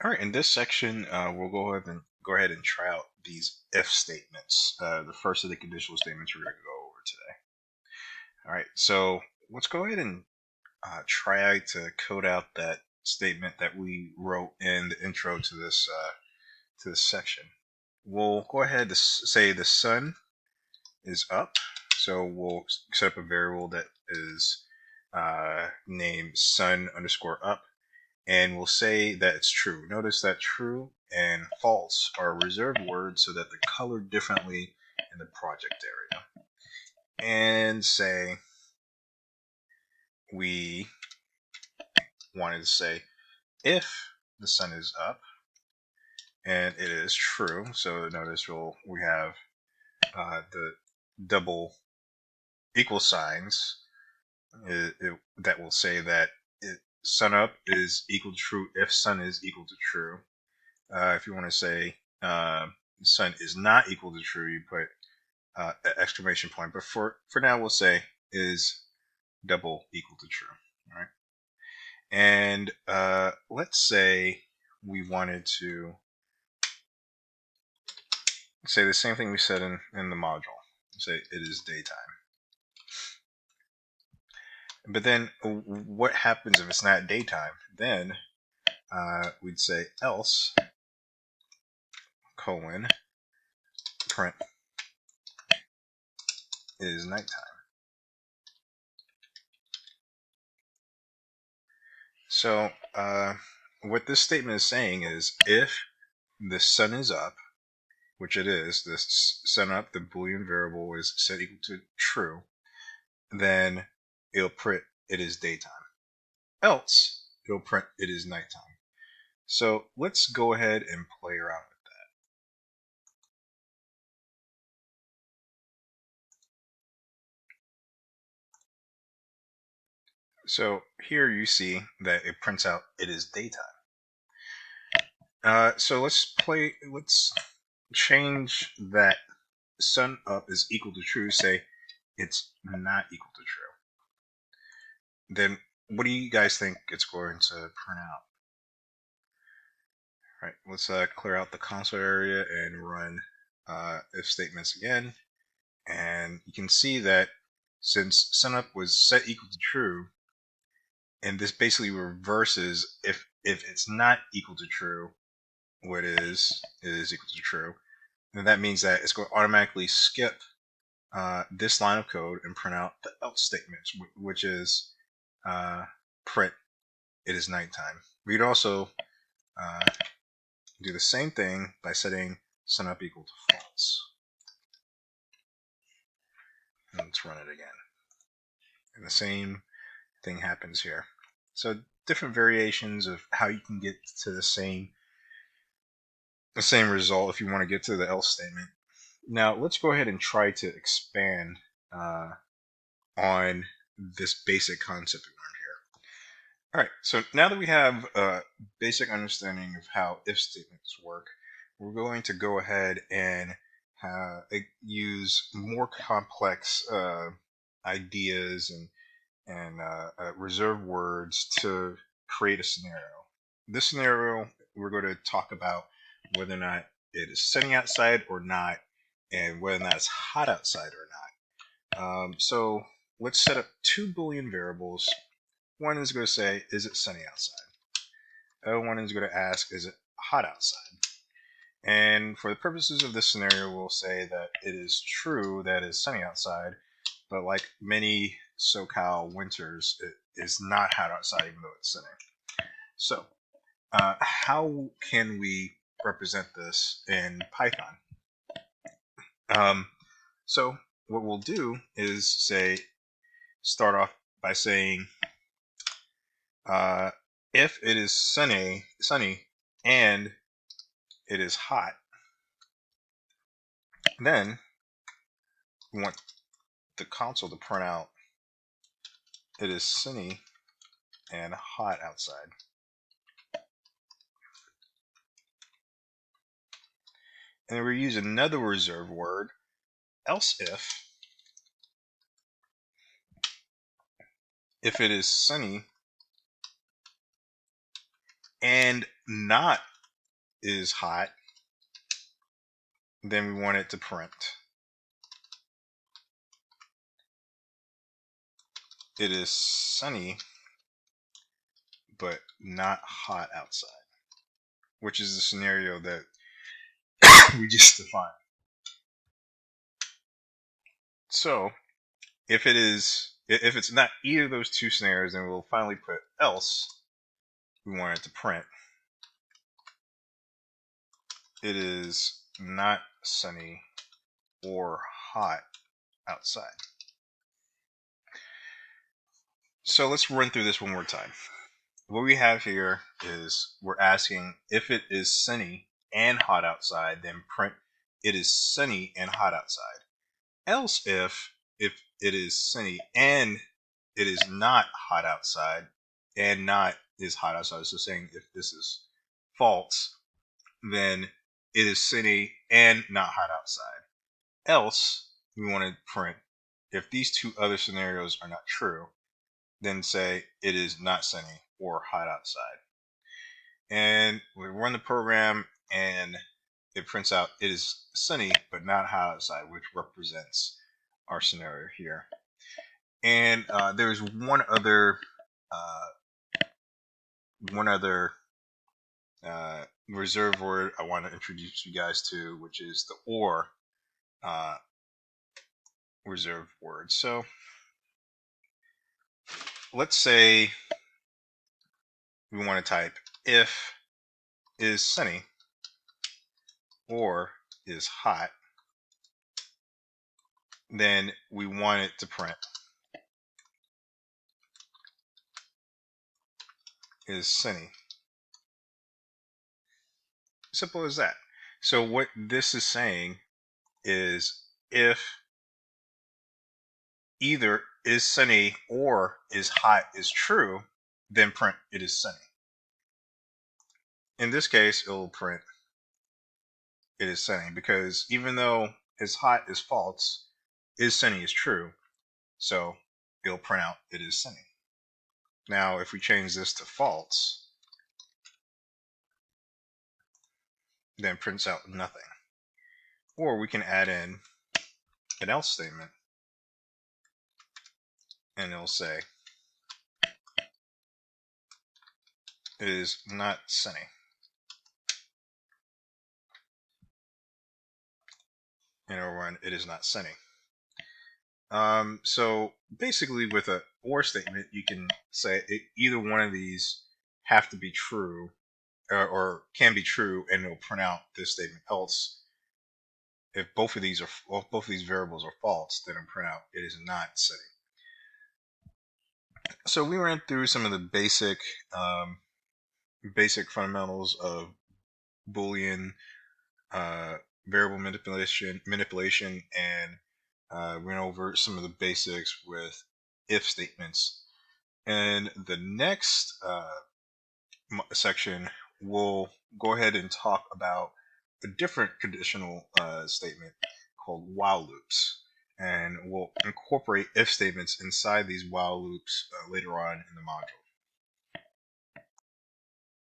All right, in this section, we'll go ahead and try out these if statements. The first of the conditional statements we're going to go over today. All right, so let's go ahead and try to code out that statement that we wrote in the intro to this section. We'll go ahead to say the sun is up. So we'll set up a variable that is named sun underscore up. And we'll say that it's true. Notice that true and false are reserved words so that they're colored differently in the project area. And say we wanted to say if the sun is up and it is true. So notice we have the double equal signs that will say that sun up is equal to true if sun is equal to true. If you want to say sun is not equal to true, you put an exclamation point. But for now, we'll say is double equal to true. All right. And let's say we wanted to say the same thing we said in the module. Say it is daytime. But then what happens if it's not daytime? Then we'd say else colon print is nighttime. So what this statement is saying is if the sun is up, which it is, the sun up, the Boolean variable is set equal to true, then it'll print it is daytime. Else, it'll print it is nighttime. So let's go ahead and play around with that. So here you see that it prints out it is daytime. So let's change that sun up is equal to true, say it's not equal to true. Then what do you guys think it's going to print out? All right, let's clear out the console area and run if statements again. And you can see that since sunup was set equal to true, and this basically reverses if it's not equal to true, what is equal to true, then that means that it's going to automatically skip this line of code and print out the else statements, which is print it is nighttime. We'd also do the same thing by setting sunup equal to false. And let's run it again. And the same thing happens here. So different variations of how you can get to the same result if you want to get to the else statement. Now let's go ahead and try to expand on this basic concept we learned here. All right, so now that we have a basic understanding of how if statements work, we're going to go ahead and use more complex ideas and reserve words to create a scenario. This scenario, we're going to talk about whether or not it is sunny outside or not, and whether or not it's hot outside or not. So let's set up two Boolean variables. One is going to say, is it sunny outside? The other one is going to ask, is it hot outside? And for the purposes of this scenario, we'll say that it is true that it's sunny outside, but like many SoCal winters, it is not hot outside even though it's sunny. So how can we represent this in Python? So what we'll do is start off by saying if it is sunny and it is hot, then we want the console to print out it is sunny and hot outside. And then we use another reserved word, else if it is sunny and not is hot, then we want it to print it is sunny but not hot outside, which is the scenario that we just defined. So if it's not either of those two scenarios, then we'll finally put else. We want it to print it is not sunny or hot outside. So let's run through this one more time. What we have here is we're asking if it is sunny and hot outside, then print it is sunny and hot outside. Else if it is sunny and it is not hot outside and not is hot outside, so saying if this is false, then it is sunny and not hot outside. Else we want to print if these two other scenarios are not true, then say it is not sunny or hot outside. And we run the program and it prints out it is sunny but not hot outside, which represents our scenario here. And there's one other reserved word I want to introduce you guys to, which is the or reserved word. So let's say we want to type if is sunny or is hot, then we want it to print is sunny. Simple as that. So what this is saying is if either is sunny or is hot is true, then print it is sunny. In this case, it'll print it is sunny because even though is hot is false, is sunny is true. So it'll print out it is sunny. Now, if we change this to false, then prints out nothing. Or we can add in an else statement and it'll say it is not sunny. And it'll run it is not sunny. So basically with a or statement, you can say either one of these have to be true or can be true, and it'll print out this statement. Else, if both of these variables are false, then it'll print out it is not sunny. So we ran through some of the basic fundamentals of Boolean variable manipulation, and went over some of the basics with if statements. And the next section, we'll go ahead and talk about a different conditional statement called while loops. And we'll incorporate if statements inside these while loops later on in the module.